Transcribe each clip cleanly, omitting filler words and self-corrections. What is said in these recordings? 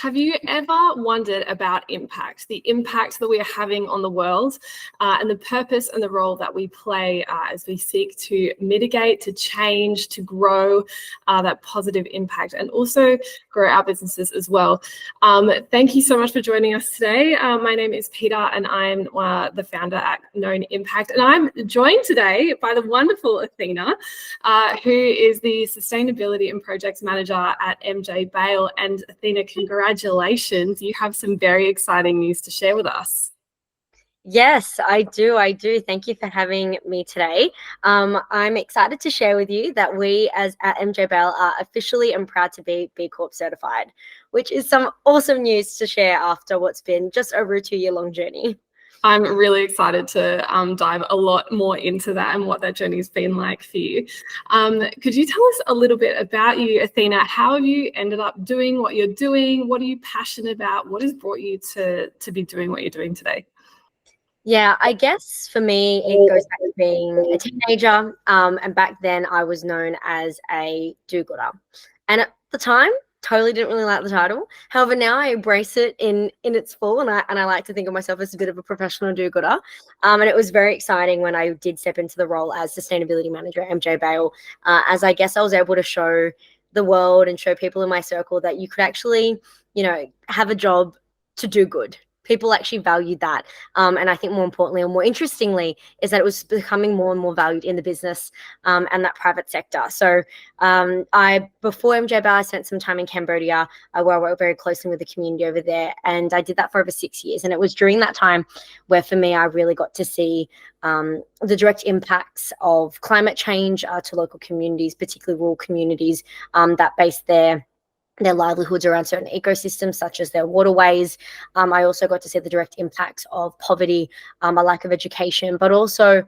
have you ever wondered about impact, the impact that we are having on the world, and the purpose and the role that we play as we seek to mitigate, to change, to grow that positive impact, and also grow our businesses as well? Thank you so much for joining us today. My name is Peter, and I'm the founder at Known Impact, and I'm joined today by the wonderful Athena, who is the Sustainability and Projects Manager at MJ Bale. And Athena, congratulations. You have some very exciting news to share with us. Yes, I do. Thank you for having me today. I'm excited to share with you that we at MJ Bale are officially and proud to be B Corp Certified, which is some awesome news to share after what's been just over a 2-year-long journey. I'm really excited to dive a lot more into that and what that journey's been like for you. Could you tell us a little bit about you, Athena? How have you ended up doing what you're doing? What are you passionate about? What has brought you to be doing what you're doing today? Yeah, I guess for me, it goes back to being a teenager. And back then I was known as a do-gooder. And at the time, totally didn't really like the title. However, now I embrace it in its full, and I like to think of myself as a bit of a professional do-gooder. And it was very exciting when I did step into the role as Sustainability Manager at MJ Bale, as I guess I was able to show the world and show people in my circle that you could actually, have a job to do good. People actually valued that. And I think more importantly and more interestingly is that it was becoming more and more valued in the business and that private sector. So before MJ Bale, I spent some time in Cambodia where I worked very closely with the community over there. And I did that for over 6 years. And it was during that time where for me, I really got to see the direct impacts of climate change to local communities, particularly rural communities that base their livelihoods around certain ecosystems, such as their waterways. I also got to see the direct impacts of poverty, a lack of education, but also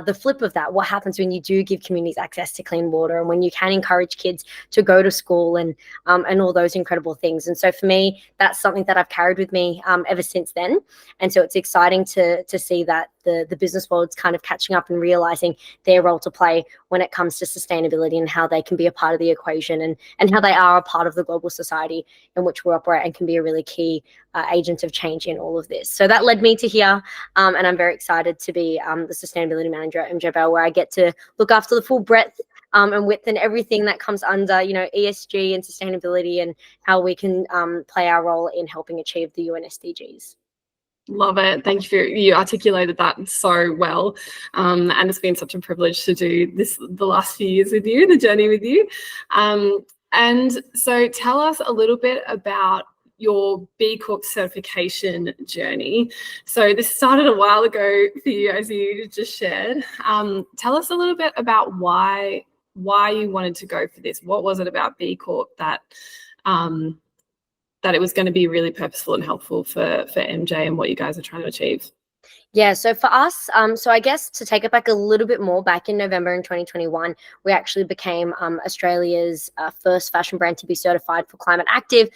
the flip of that, what happens when you do give communities access to clean water and when you can encourage kids to go to school and all those incredible things. And so for me, that's something that I've carried with me ever since then. And so it's exciting to see that the business world's kind of catching up and realizing their role to play when it comes to sustainability and how they can be a part of the equation and how they are a part of the global society in which we operate and can be a really key agent of change in all of this. So that led me to here, and I'm very excited to be the Sustainability Manager at MJ Bale, where I get to look after the full breadth and width and everything that comes under, ESG and sustainability and how we can play our role in helping achieve the UN SDGs. Love it. Thank you. You articulated that so well. And it's been such a privilege to do this the last few years with you, the journey with you. And so tell us a little bit about your B Corp certification journey. So this started a while ago for you, as you just shared. Tell us a little bit about why you wanted to go for this. What was it about B Corp that it was going to be really purposeful and helpful for MJ and what you guys are trying to achieve? Yeah, so for us, so I guess to take it back a little bit more, back in November in 2021, we actually became Australia's first fashion brand to be certified for Climate Active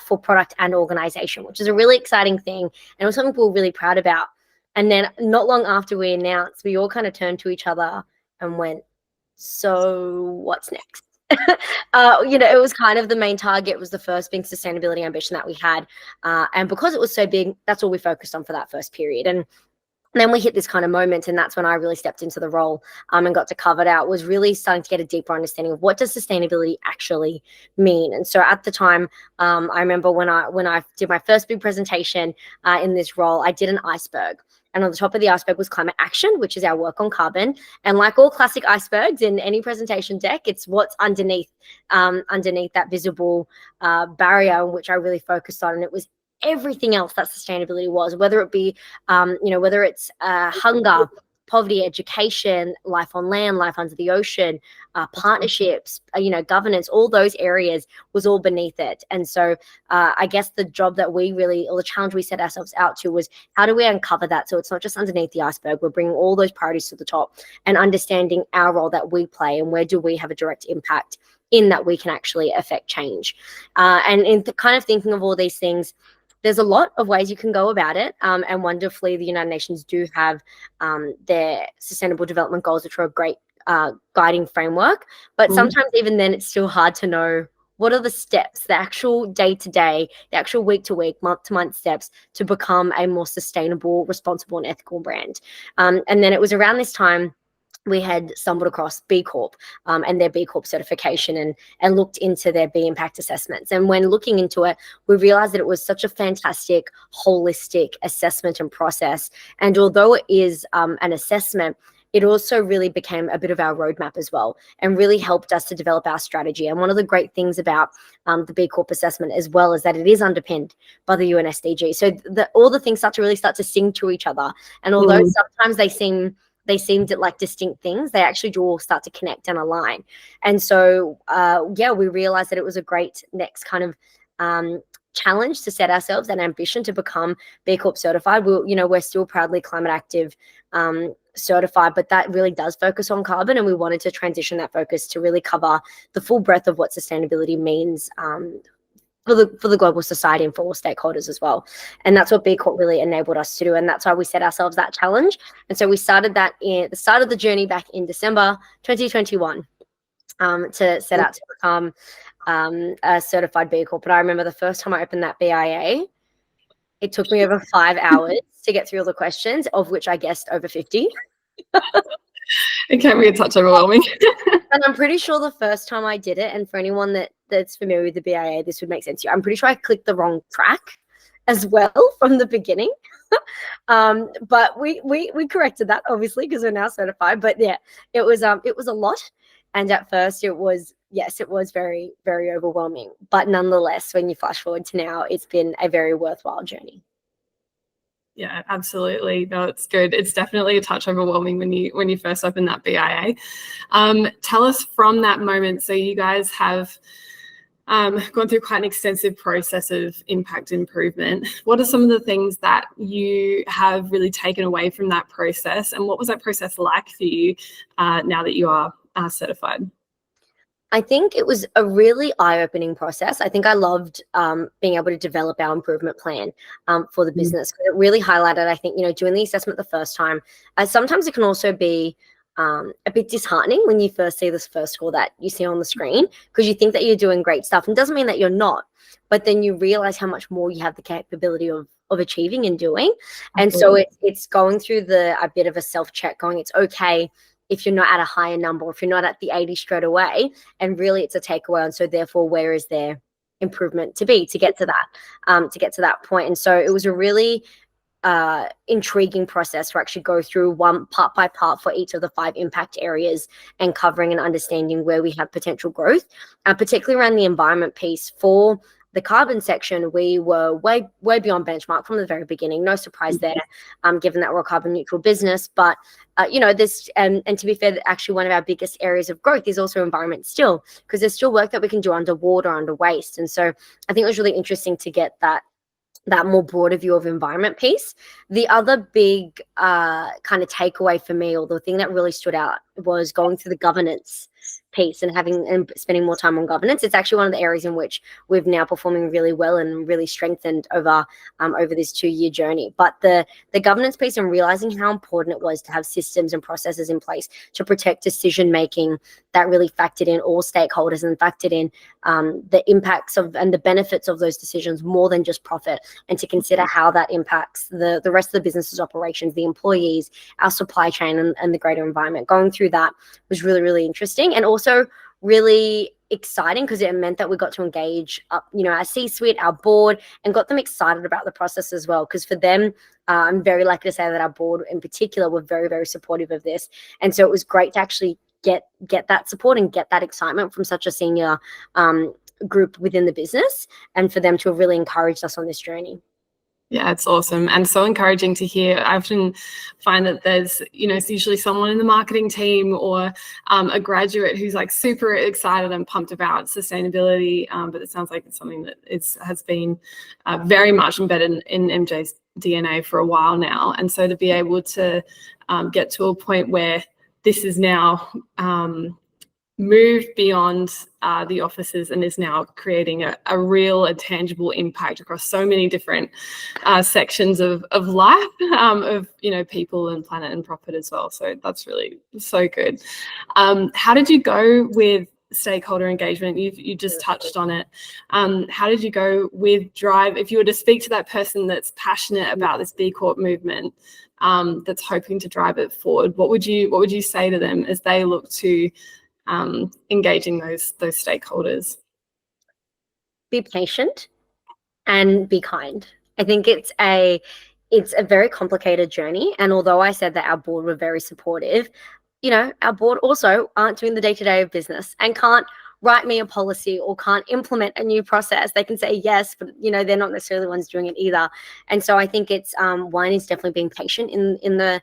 for product and organization, which is a really exciting thing. And it was something we were really proud about. And then not long after we announced, we all kind of turned to each other and went, so what's next? It was kind of the main target, was the first being sustainability ambition that we had. And because it was so big, that's all we focused on for that first period. And then we hit this kind of moment, and that's when I really stepped into the role and got to cover it out, was really starting to get a deeper understanding of what does sustainability actually mean. And so at the time, I remember when I did my first big presentation in this role, I did an iceberg. And on the top of the iceberg was climate action, which is our work on carbon. And like all classic icebergs in any presentation deck, it's what's underneath that visible barrier, which I really focused on. And it was everything else that sustainability was, whether it be, whether it's hunger, poverty, education, life on land, life under the ocean, partnerships, governance, all those areas was all beneath it. And so I guess the job that the challenge we set ourselves out to was, how do we uncover that? So it's not just underneath the iceberg, we're bringing all those priorities to the top and understanding our role that we play and where do we have a direct impact in that we can actually affect change. And in kind of thinking of all these things, there's a lot of ways you can go about it. And wonderfully, the United Nations do have their Sustainable Development Goals, which are a great guiding framework. But sometimes even then, it's still hard to know what are the steps, the actual day-to-day, the actual week-to-week, month-to-month steps to become a more sustainable, responsible, and ethical brand. And then it was around this time we had stumbled across B Corp and their B Corp certification and looked into their B impact assessments. And when looking into it, we realized that it was such a fantastic, holistic assessment and process. And although it is an assessment, it also really became a bit of our roadmap as well and really helped us to develop our strategy. And one of the great things about the B Corp assessment as well is that it is underpinned by the UN SDG. So all the things start to sing to each other. And although sometimes they seemed like distinct things, they actually do all start to connect and align. And so, we realized that it was a great next kind of challenge to set ourselves, an ambition to become B Corp certified. We're still proudly climate active certified, but that really does focus on carbon, and we wanted to transition that focus to really cover the full breadth of what sustainability means for the global society and for all stakeholders as well. And that's what B Corp really enabled us to do. And that's why we set ourselves that challenge. And so we started that in the start of the journey back in December 2021 to set out to become a certified B Corp. But I remember the first time I opened that BIA, it took me over 5 hours to get through all the questions, of which I guessed over 50. It can be a touch overwhelming. And I'm pretty sure the first time I did it, and for anyone that's familiar with the BIA, this would make sense to you, I'm pretty sure I clicked the wrong track as well from the beginning. But we corrected that, obviously, because we're now certified. But yeah, it was a lot. And at first it was very, very overwhelming. But nonetheless, when you flash forward to now, it's been a very worthwhile journey. Yeah, absolutely. No, it's good. It's definitely a touch overwhelming when you first open that BIA. Tell us from that moment. So you guys have gone through quite an extensive process of impact improvement. What are some of the things that you have really taken away from that process, and what was that process like for you now that you are certified? I think it was a really eye-opening process. I think I loved being able to develop our improvement plan for the business. It really highlighted, I think, doing the assessment the first time. Sometimes it can also be a bit disheartening when you first see this first score that you see on the screen, because you think that you're doing great stuff. And it doesn't mean that you're not, but then you realize how much more you have the capability of achieving and doing. And so it's going through a bit of a self-check, going, it's okay if you're not at a higher number, or if you're not at the 80 straight away, and really it's a takeaway. And so therefore, where is there improvement to get to that point? And so it was a really intriguing process to actually go through one part by part for each of the 5 impact areas and covering and understanding where we have potential growth, particularly around the environment piece. For the carbon section, we were way beyond benchmark from the very beginning. No surprise there, given that we're a carbon neutral business. But this and to be fair, actually one of our biggest areas of growth is also environment still, because there's still work that we can do under water, under waste. And so I think it was really interesting to get that more broader view of environment piece. The other big kind of takeaway for me, or the thing that really stood out, was going through the governance piece and spending more time on governance. It's actually one of the areas in which we've now performing really well and really strengthened over this 2-year journey. But the governance piece, and realizing how important it was to have systems and processes in place to protect decision making that really factored in all stakeholders and factored in the impacts of and the benefits of those decisions more than just profit, and to consider how that impacts the rest of the business's operations, the employees, our supply chain, and the greater environment. Going through that was really, really interesting, and also really exciting, because it meant that we got to engage our C-suite, our board, and got them excited about the process as well. Because for them, I'm very lucky to say that our board in particular were very, very supportive of this. And so it was great to actually get that support and get that excitement from such a senior group within the business, and for them to have really encouraged us on this journey. Yeah, it's awesome and so encouraging to hear. I often find that there's, it's usually someone in the marketing team or a graduate who's like super excited and pumped about sustainability, but it sounds like it's something that has been very much embedded in MJ's DNA for a while now. And so to be able to get to a point where this is now moved beyond the offices and is now creating a real and tangible impact across so many different sections of life, of people and planet and profit as well. So that's really so good. How did you go with stakeholder engagement. You just touched on it. How did you go with drive? If you were to speak to that person that's passionate about this B Corp movement, that's hoping to drive it forward, what would you say to them as they look to engaging those stakeholders? Be patient and be kind. I think it's a very complicated journey. And although I said that our board were very supportive, our board also aren't doing the day-to-day of business and can't write me a policy or can't implement a new process. They can say yes, but they're not necessarily the ones doing it either. And so I think it's one is definitely being patient in the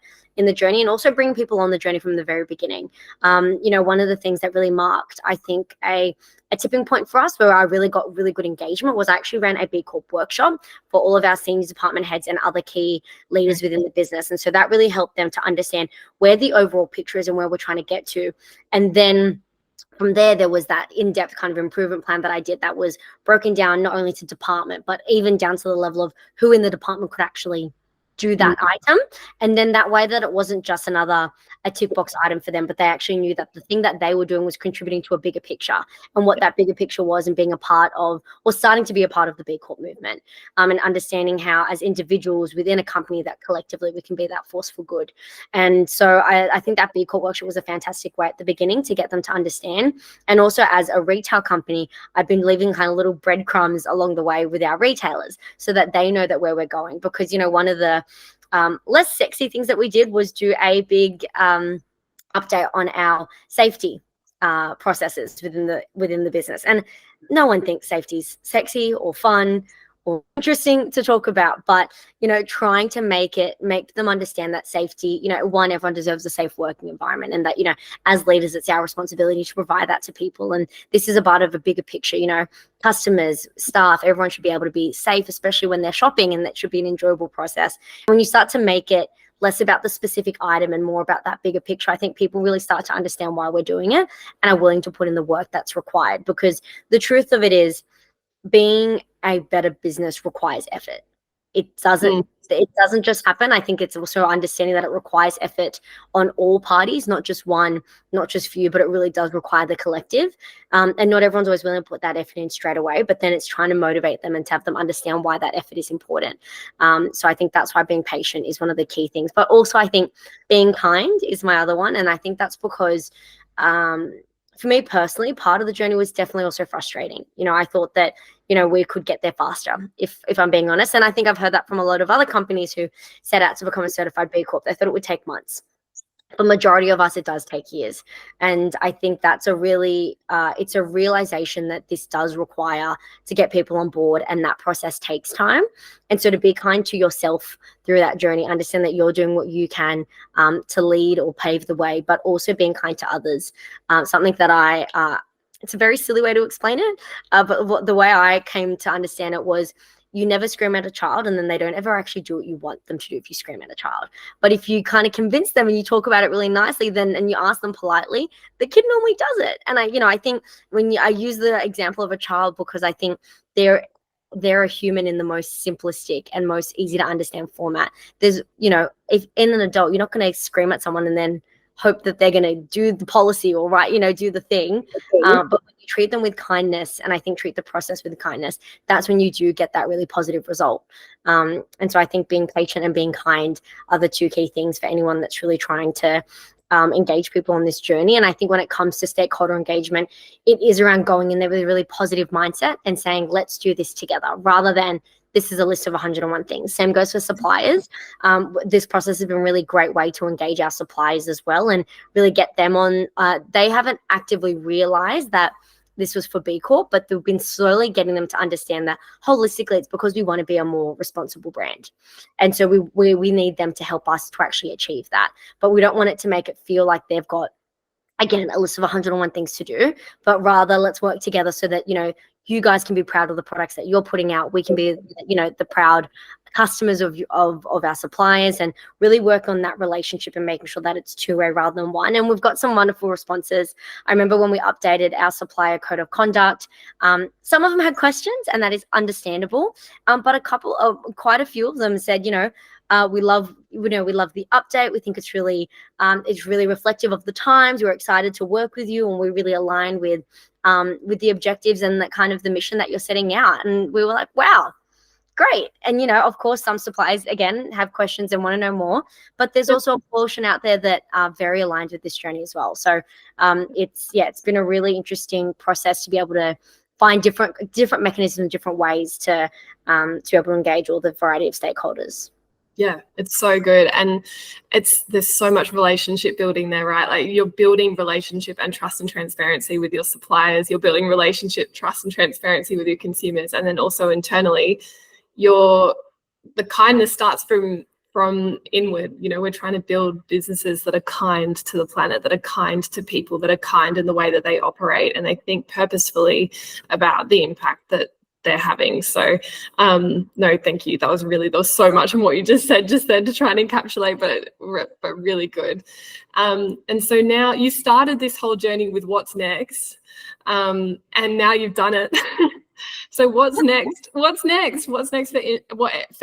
journey, and also bringing people on the journey from the very beginning. One of the things that really marked, I think, a tipping point for us where I really got really good engagement was I actually ran a B Corp workshop for all of our senior department heads and other key leaders within the business. And so that really helped them to understand where the overall picture is and where we're trying to get to. And then from there was that in-depth kind of improvement plan that I did that was broken down not only to department, but even down to the level of who in the department could actually do that item. And then that way that it wasn't just a tick box item for them, but they actually knew that the thing that they were doing was contributing to a bigger picture, and what that bigger picture was, and being a part of, or starting to be a part of, the B Corp movement, and understanding how as individuals within a company that collectively we can be that force for good. And so I think that B Corp workshop was a fantastic way at the beginning to get them to understand. And also as a retail company, I've been leaving kind of little breadcrumbs along the way with our retailers so that they know that where we're going, because one of the less sexy things that we did was do a big update on our safety processes within the business. And no one thinks safety's sexy or fun or interesting to talk about, but trying to make them understand that safety, everyone deserves a safe working environment, and that as leaders it's our responsibility to provide that to people. And this is a part of a bigger picture. Customers, staff, everyone should be able to be safe, especially when they're shopping, and that should be an enjoyable process. When you start to make it less about the specific item and more about that bigger picture, I think people really start to understand why we're doing it and are willing to put in the work that's required. Because the truth of it is, being a better business requires effort. It doesn't just happen. I think it's also understanding that it requires effort on all parties, not just one, not just few, but it really does require the collective. And not everyone's always willing to put that effort in straight away, but then it's trying to motivate them and to have them understand why that effort is important. So I think that's why being patient is one of the key things. But also I think being kind is my other one. And I think that's because for me personally, part of the journey was definitely also frustrating. I thought that, we could get there faster, if I'm being honest. And I think I've heard that from a lot of other companies who set out to become a certified B Corp. They thought it would take months. For the majority of us, it does take years. And I think that's it's a realization that this does require to get people on board, and that process takes time. And so to be kind to yourself through that journey, understand that you're doing what you can to lead or pave the way, but also being kind to others. Something that it's a very silly way to explain it, but the way I came to understand it was, you never scream at a child and then they don't ever actually do what you want them to do if you scream at a child. But if you kind of convince them and you talk about it really nicely, and you ask them politely, the kid normally does it. And I think I use the example of a child because I think they're a human in the most simplistic and most easy to understand format. There's, if in an adult, you're not going to scream at someone and then hope that they're going to do the policy or do the thing. But when you treat them with kindness, and I think treat the process with kindness, that's when you do get that really positive result. And so I think being patient and being kind are the two key things for anyone that's really trying to engage people on this journey. And I think when it comes to stakeholder engagement, it is around going in there with a really positive mindset and saying, let's do this together, rather than this is a list of 101 things. Same goes for suppliers. This process has been a really great way to engage our suppliers as well, and really get them on. They haven't actively realized that this was for B Corp, but we've been slowly getting them to understand that holistically it's because we want to be a more responsible brand. And so we need them to help us to actually achieve that. But we don't want it to make it feel like they've got, again, a list of 101 things to do, but rather let's work together so that, you guys can be proud of the products that you're putting out. We can be, the proud customers of our suppliers, and really work on that relationship and making sure that it's two-way rather than one. And we've got some wonderful responses. I remember when we updated our supplier code of conduct, some of them had questions, and that is understandable. But quite a few of them said, we love the update. We think it's really reflective of the times. We're excited to work with you, and we really align with the objectives and the kind of the mission that you're setting out. And we were like, wow, great. And, of course, some suppliers, again, have questions and want to know more, but there's also a portion out there that are very aligned with this journey as well. So it's been a really interesting process to be able to find different mechanisms, different ways to be able to engage all the variety of stakeholders. Yeah, it's so good. And there's so much relationship building there, right? Like, you're building relationship and trust and transparency with your suppliers. You're building relationship, trust and transparency with your consumers. And then also internally, the kindness starts from inward. We're trying to build businesses that are kind to the planet, that are kind to people, that are kind in the way that they operate, and they think purposefully about the impact that they're having. So no, thank you. There was so much in what you just said to try and encapsulate, but really good. And so now you started this whole journey with what's next, and now you've done it. So what's next? What's next for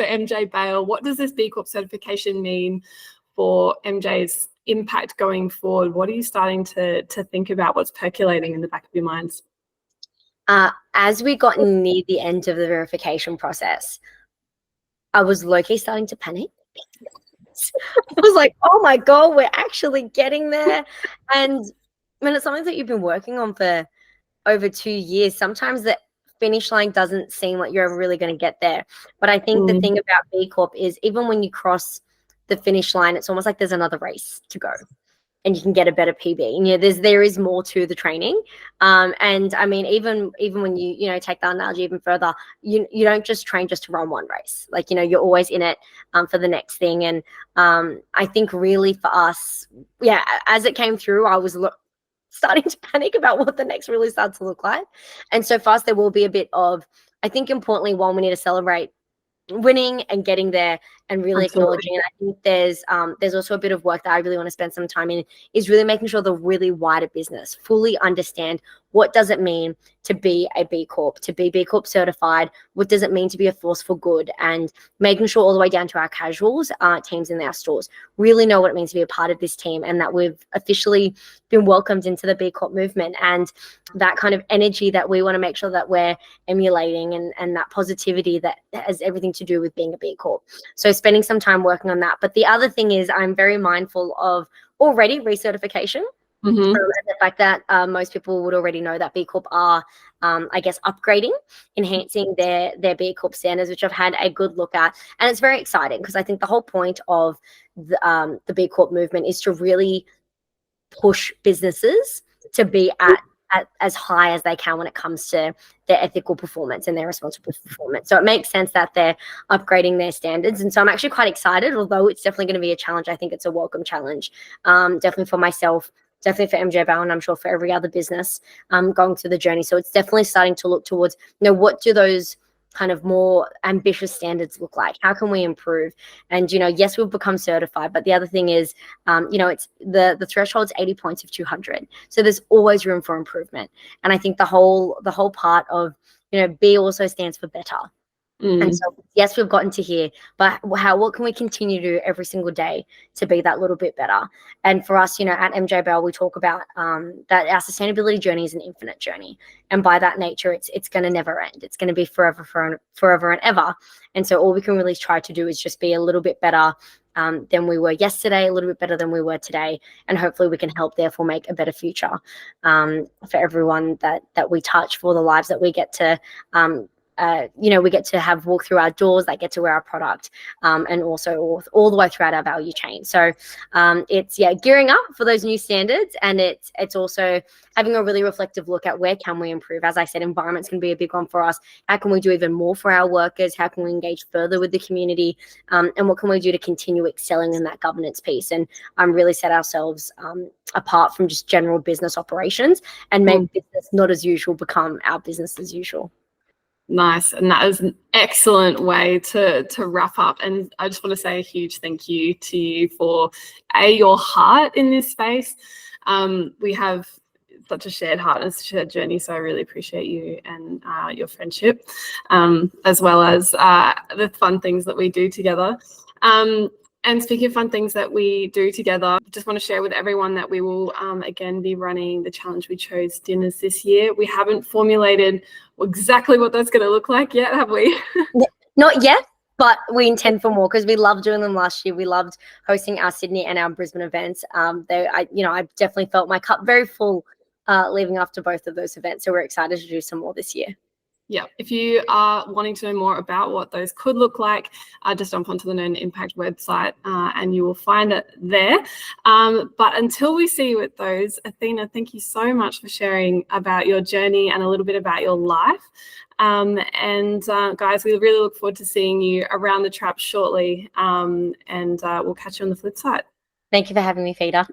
MJ Bale? What does this B Corp certification mean for MJ's impact going forward? What are you starting to think about? What's percolating in the back of your minds? As we got near the end of the verification process, I was low-key starting to panic. I was like, oh my God, we're actually getting there. And when it's something that you've been working on for over 2 years, sometimes the finish line doesn't seem like you're ever really going to get there. But I think the thing about B Corp is, even when you cross the finish line, it's almost like there's another race to go, and you can get a better PB. And there is more to the training. And I mean, even when you take the analogy even further, you don't just train just to run one race. Like, you're always in it for the next thing. And I think really for us, as it came through, I was starting to panic about what the next really starts to look like. And so fast, there will be a bit of, I think importantly, one, we need to celebrate winning and getting there and really acknowledging it. I think there's also a bit of work that I really want to spend some time in, is really making sure the really wider business fully understand what does it mean to be a B Corp, to be B Corp certified. What does it mean to be a force for good? And making sure all the way down to our casuals teams in our stores really know what it means to be a part of this team, and that we've officially been welcomed into the B Corp movement, and that kind of energy that we want to make sure that we're emulating, and that positivity that has everything to do with being a B Corp. So spending some time working on that. But the other thing is, I'm very mindful of already recertification. The fact that most people would already know that B Corp are, I guess, upgrading, enhancing their B Corp standards, which I've had a good look at. And it's very exciting, because I think the whole point of the B Corp movement is to really push businesses to be at as high as they can when it comes to their ethical performance and their responsible performance. So it makes sense that they're upgrading their standards. And so I'm actually quite excited, although it's definitely going to be a challenge. I think it's a welcome challenge, definitely for myself, definitely for MJ Bale, and I'm sure for every other business going through the journey. So it's definitely starting to look towards, what do those kind of more ambitious standards look like? How can we improve? And, yes, we've become certified, but the other thing is, it's the threshold's 80 points of 200. So there's always room for improvement. And I think the whole part of, B also stands for better. And so, yes, we've gotten to here, but what can we continue to do every single day to be that little bit better? And for us, at MJ Bale, we talk about that our sustainability journey is an infinite journey. And by that nature, it's going to never end. It's going to be forever and ever. And so all we can really try to do is just be a little bit better than we were yesterday, a little bit better than we were today. And hopefully we can help, therefore, make a better future for everyone that we touch, for the lives that we get to we get to have walk through our doors, that get to wear our product, and also all the way throughout our value chain. So it's gearing up for those new standards, and it's also having a really reflective look at where can we improve. As I said, environment's going to be a big one for us. How can we do even more for our workers? How can we engage further with the community? And what can we do to continue excelling in that governance piece, and really set ourselves apart from just general business operations, and make business not as usual become our business as usual. Nice. And that is an excellent way to wrap up. And I just want to say a huge thank you to you for your heart in this space. We have such a shared heart and shared journey, so I really appreciate you and your friendship, as well as the fun things that we do together. And speaking of fun things that we do together, just want to share with everyone that we will again be running the Challenge We Chose dinners this year. We haven't formulated exactly what that's going to look like yet, have we? Not yet, but we intend for more because we loved doing them last year. We loved hosting our Sydney and our Brisbane events. I definitely felt my cup very full leaving after both of those events. So we're excited to do some more this year. Yeah, if you are wanting to know more about what those could look like, just jump onto the Known Impact website and you will find it there. But until we see you at those, Athena, thank you so much for sharing about your journey and a little bit about your life. Guys, we really look forward to seeing you around the traps shortly, and we'll catch you on the flip side. Thank you for having me, Feeder.